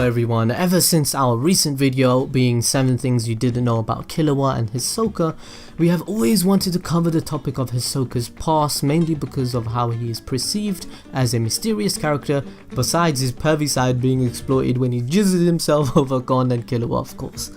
everyone, ever since our recent video being 7 things you didn't know about Killua and Hisoka, we have always wanted to cover the topic of Hisoka's past, mainly because of how he is perceived as a mysterious character, besides his pervy side being exploited when he jizzes himself over Gon and Killua, of course.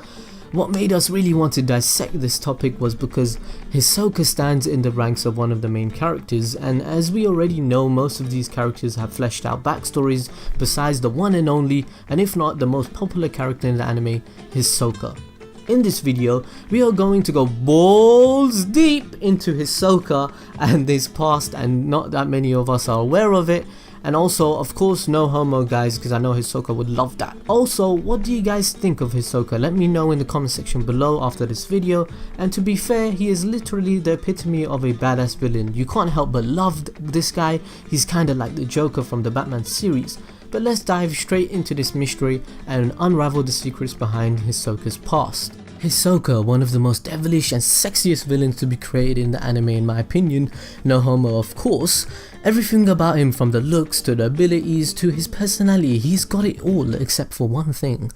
What made us really want to dissect this topic was because Hisoka stands in the ranks of one of the main characters, and as we already know, most of these characters have fleshed out backstories besides the one and only, and if not the most popular character in the anime, Hisoka. In this video, we are going to go balls deep into Hisoka and his past, and not that many of us are aware of it. And also, of course, no homo guys, because I know Hisoka would love that. Also, what do you guys think of Hisoka? Let me know in the comment section below after this video. And to be fair, he is literally the epitome of a badass villain. You can't help but love this guy. He's kinda like the Joker from the Batman series. But let's dive straight into this mystery and unravel the secrets behind Hisoka's past. Hisoka, one of the most devilish and sexiest villains to be created in the anime in my opinion, no homo of course. Everything about him, from the looks to the abilities to his personality, he's got it all except for one thing: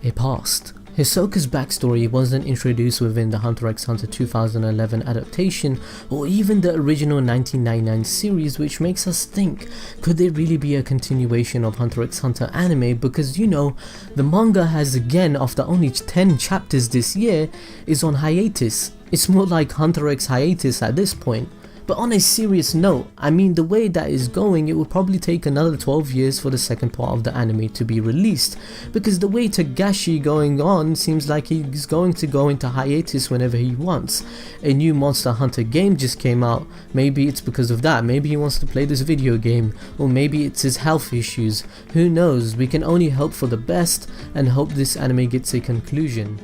a past. Hisoka's backstory wasn't introduced within the Hunter x Hunter 2011 adaptation or even the original 1999 series, which makes us think, could there really be a continuation of Hunter x Hunter anime? Because you know, the manga has again, after only 10 chapters this year, is on hiatus. It's more like Hunter x hiatus at this point. But on a serious note, I mean, the way that is going, it will probably take another 12 years for the second part of the anime to be released, because the way Togashi going on seems like he's going to go into hiatus whenever he wants. A new Monster Hunter game just came out. Maybe it's because of that, maybe he wants to play this video game, or maybe it's his health issues. Who knows? We can only hope for the best and hope this anime gets a conclusion.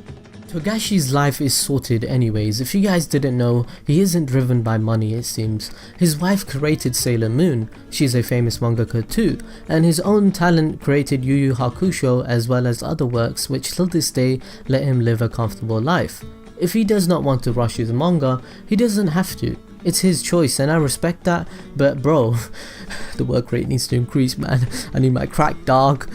Togashi's life is sorted anyways. If you guys didn't know, he isn't driven by money it seems. His wife created Sailor Moon, she's a famous mangaka too, and his own talent created Yu Yu Hakusho as well as other works which till this day let him live a comfortable life. If he does not want to rush his manga, he doesn't have to. It's his choice and I respect that, but bro, the work rate needs to increase, man. I need my crack, dog.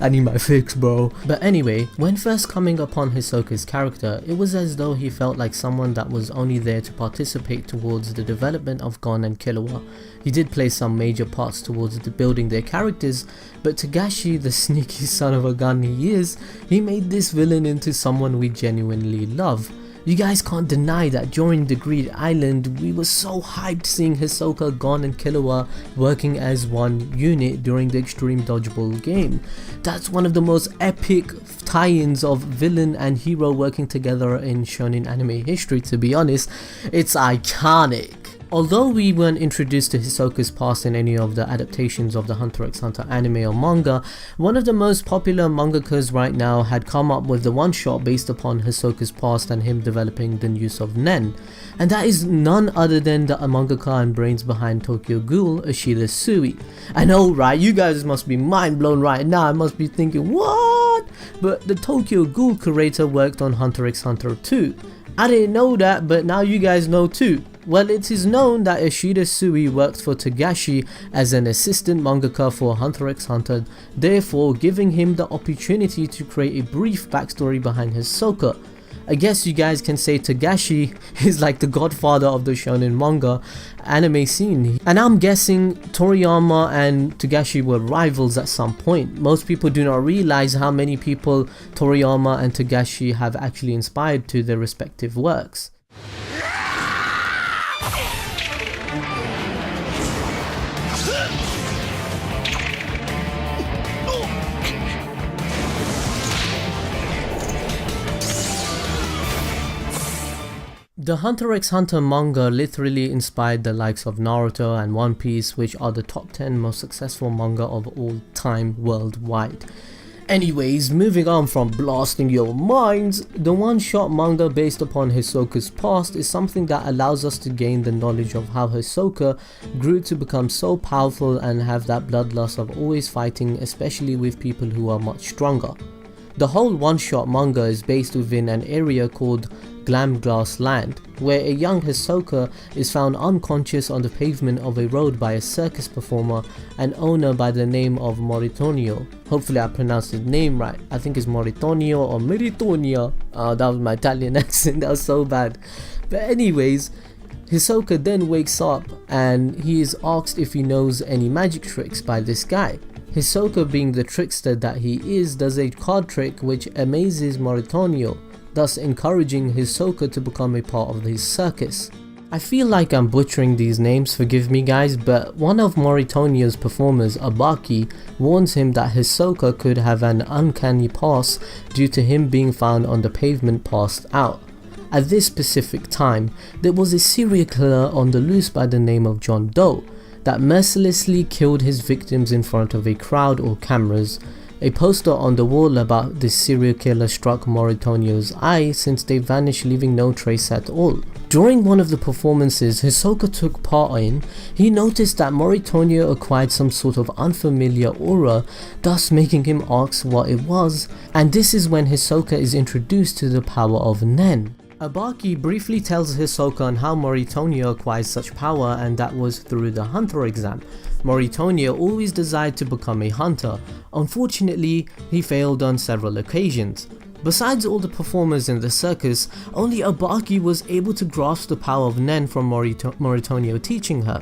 I need my fix, bro. But anyway, when first coming upon Hisoka's character, it was as though he felt like someone that was only there to participate towards the development of Gon and Killua. He did play some major parts towards building their characters, but Togashi, the sneaky son of a gun he is, he made this villain into someone we genuinely love. You guys can't deny that during the Greed Island, we were so hyped seeing Hisoka, Gon and Killua working as one unit during the Extreme Dodgeball game. That's one of the most epic tie-ins of villain and hero working together in shonen anime history, to be honest. It's iconic. Although we weren't introduced to Hisoka's past in any of the adaptations of the Hunter x Hunter anime or manga, one of the most popular mangakas right now had come up with the one-shot based upon Hisoka's past and him developing the use of Nen. And that is none other than the mangaka and brains behind Tokyo Ghoul, Ashida Sui. I know, right? You guys must be mind blown right now. I must be thinking, what? But the Tokyo Ghoul creator worked on Hunter x Hunter too. I didn't know that, but now you guys know too. Well, it is known that Ashida Sui worked for Togashi as an assistant mangaka for Hunter x Hunter, therefore giving him the opportunity to create a brief backstory behind Hisoka. I guess you guys can say Togashi is like the godfather of the shonen manga anime scene. And I'm guessing Toriyama and Togashi were rivals at some point. Most people do not realize how many people Toriyama and Togashi have actually inspired to their respective works. The Hunter x Hunter manga literally inspired the likes of Naruto and One Piece, which are the top 10 most successful manga of all time worldwide. Anyways, moving on from blasting your minds, the one-shot manga based upon Hisoka's past is something that allows us to gain the knowledge of how Hisoka grew to become so powerful and have that bloodlust of always fighting, especially with people who are much stronger. The whole one-shot manga is based within an area called Glamglass Land, where a young Hisoka is found unconscious on the pavement of a road by a circus performer and owner by the name of Moritonio. Hopefully I pronounced his name right. I think it's Moritonio or Meritonio. Oh, that was my Italian accent, that was so bad. But anyways, Hisoka then wakes up and he is asked if he knows any magic tricks by this guy. Hisoka, being the trickster that he is, does a card trick which amazes Moritonio, thus encouraging Hisoka to become a part of his circus. I feel like I'm butchering these names, forgive me guys, but one of Moritonio's performers, Abaki, warns him that Hisoka could have an uncanny past due to him being found on the pavement passed out. At this specific time, there was a serial killer on the loose by the name of John Doe that mercilessly killed his victims in front of a crowd or cameras. A poster on the wall about this serial killer struck Moritonio's eye since they vanished, leaving no trace at all. During one of the performances Hisoka took part in, he noticed that Moritonio acquired some sort of unfamiliar aura, thus making him ask what it was, and this is when Hisoka is introduced to the power of Nen. Abaki briefly tells Hisoka on how Moritonio acquires such power, and that was through the hunter exam. Moritonio always desired to become a hunter. Unfortunately, he failed on several occasions. Besides all the performers in the circus, only Abaki was able to grasp the power of Nen from Moritonio teaching her.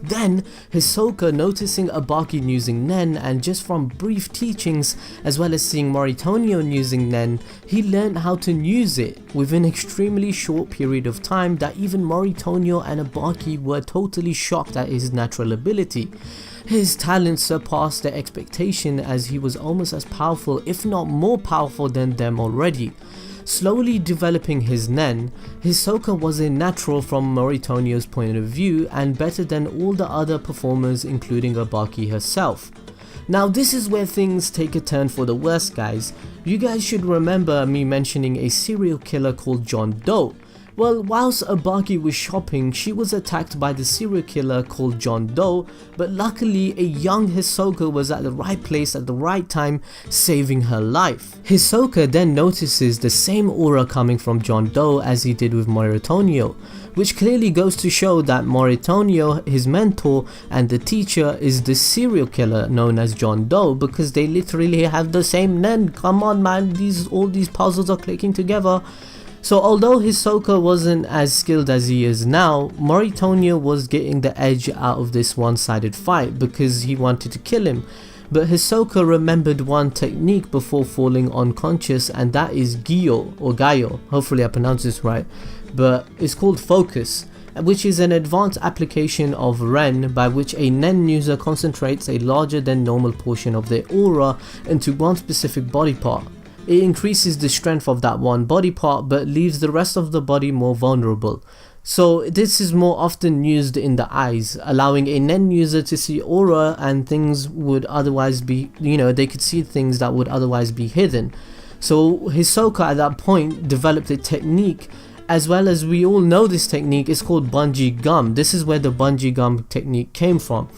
Then, Hisoka, noticing Abaki using Nen, and just from brief teachings as well as seeing Moritonio using Nen, he learned how to use it within an extremely short period of time that even Moritonio and Abaki were totally shocked at his natural ability. His talent surpassed their expectation as he was almost as powerful, if not more powerful than them already. Slowly developing his Nen, Hisoka was a natural from Moritonio's point of view and better than all the other performers including Abaki herself. Now this is where things take a turn for the worse guys. You guys should remember me mentioning a serial killer called John Doe. Well, whilst Abaki was shopping, she was attacked by the serial killer called John Doe, but luckily a young Hisoka was at the right place at the right time, saving her life. Hisoka then notices the same aura coming from John Doe as he did with Moritonio, which clearly goes to show that Moritonio, his mentor and the teacher, is the serial killer known as John Doe, because they literally have the same Nen. Come on man, all these puzzles are clicking together. So although Hisoka wasn't as skilled as he is now, Moritonio was getting the edge out of this one-sided fight because he wanted to kill him. But Hisoka remembered one technique before falling unconscious, and that is Gyo or Gaio, hopefully I pronounced this right, but it's called focus, which is an advanced application of Ren by which a Nen user concentrates a larger than normal portion of their aura into one specific body part. It increases the strength of that one body part but leaves the rest of the body more vulnerable. So this is more often used in the eyes, allowing a Nen user to see aura and things would otherwise be, they could see things that would otherwise be hidden. So Hisoka at that point developed a technique, as well as we all know this technique is called bungee gum. This is where the bungee gum technique came from.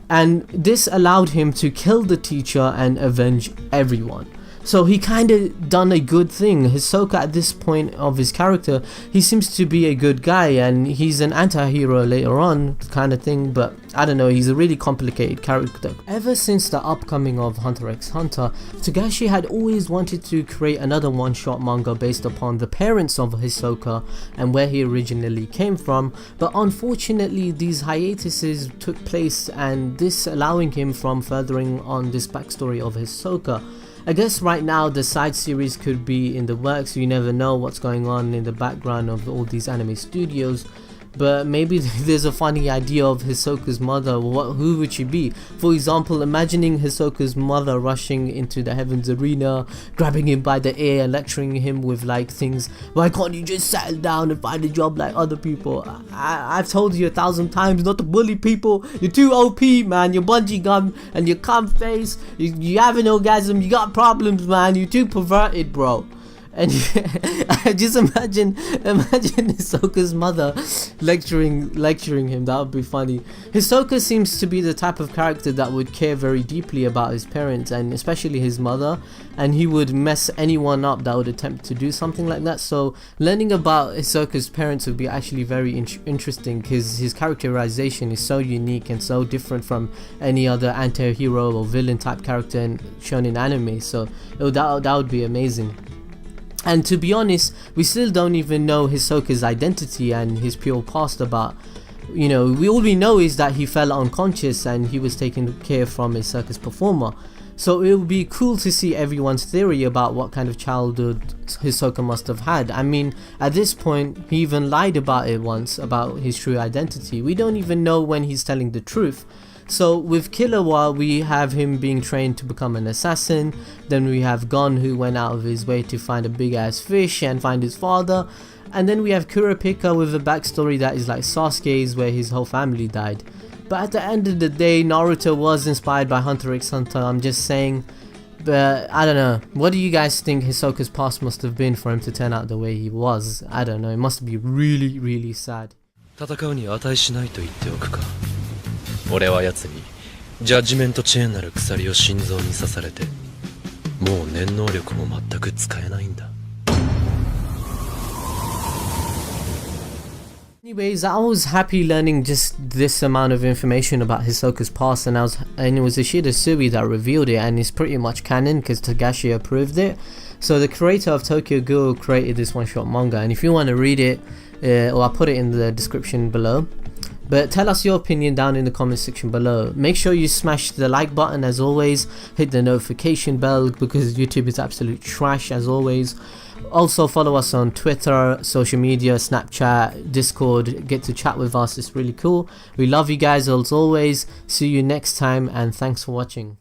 And this allowed him to kill the teacher and avenge everyone. So he kinda done a good thing. Hisoka at this point of his character, he seems to be a good guy and he's an anti-hero later on kind of thing, but I don't know, he's a really complicated character. Ever since the upcoming of Hunter x Hunter, Togashi had always wanted to create another one-shot manga based upon the parents of Hisoka and where he originally came from, but unfortunately these hiatuses took place and this allowing him from furthering on this backstory of Hisoka. I guess right now the side series could be in the works, you never know what's going on in the background of all these anime studios, but maybe there's a funny idea of Hisoka's mother. Who would she be? For example, imagining Hisoka's mother rushing into the Heavens Arena, grabbing him by the ear and lecturing him with like things, why can't you just settle down and find a job like other people? I've told you 1,000 times not to bully people. You're too OP man, you're bungee gum and your cum face, you have an orgasm, you got problems man, you're too perverted bro. And just imagine Hisoka's mother lecturing him. That would be funny. Hisoka seems to be the type of character that would care very deeply about his parents, and especially his mother, and he would mess anyone up that would attempt to do something like that. So learning about Hisoka's parents would be actually very interesting, because his characterization is so unique and so different from any other anti-hero or villain type character shown in anime. So that would be amazing. And to be honest, we still don't even know Hisoka's identity and his pure past. About, all we know is that he fell unconscious and he was taken care of from a circus performer. So it would be cool to see everyone's theory about what kind of childhood Hisoka must have had. I mean, at this point, he even lied about it once, about his true identity. We don't even know when he's telling the truth. So with Killua, we have him being trained to become an assassin. Then we have Gon, who went out of his way to find a big ass fish and find his father. And then we have Kurapika with a backstory that is like Sasuke's, where his whole family died. But at the end of the day, Naruto was inspired by Hunter x Hunter, I'm just saying. But I don't know, what do you guys think Hisoka's past must have been for him to turn out the way he was? I don't know, it must be really, really sad. 俺は奴にジャッジメントチェーンなる鎖を心臓に刺されてもう念能力も全く使えないんだ。 Anyways, I was happy learning just this amount of information about Hisoka's past, and it was Ishida Sui that revealed it, and it's pretty much canon because Togashi approved it. So the creator of Tokyo Ghoul created this one-shot manga, and if you want to read it, or I'll put it in the description below. But tell us your opinion down in the comment section below. Make sure you smash the like button as always, hit the notification bell because YouTube is absolute trash as always. Also follow us on Twitter, social media, Snapchat, Discord, get to chat with us, it's really cool. We love you guys as always. See you next time and thanks for watching.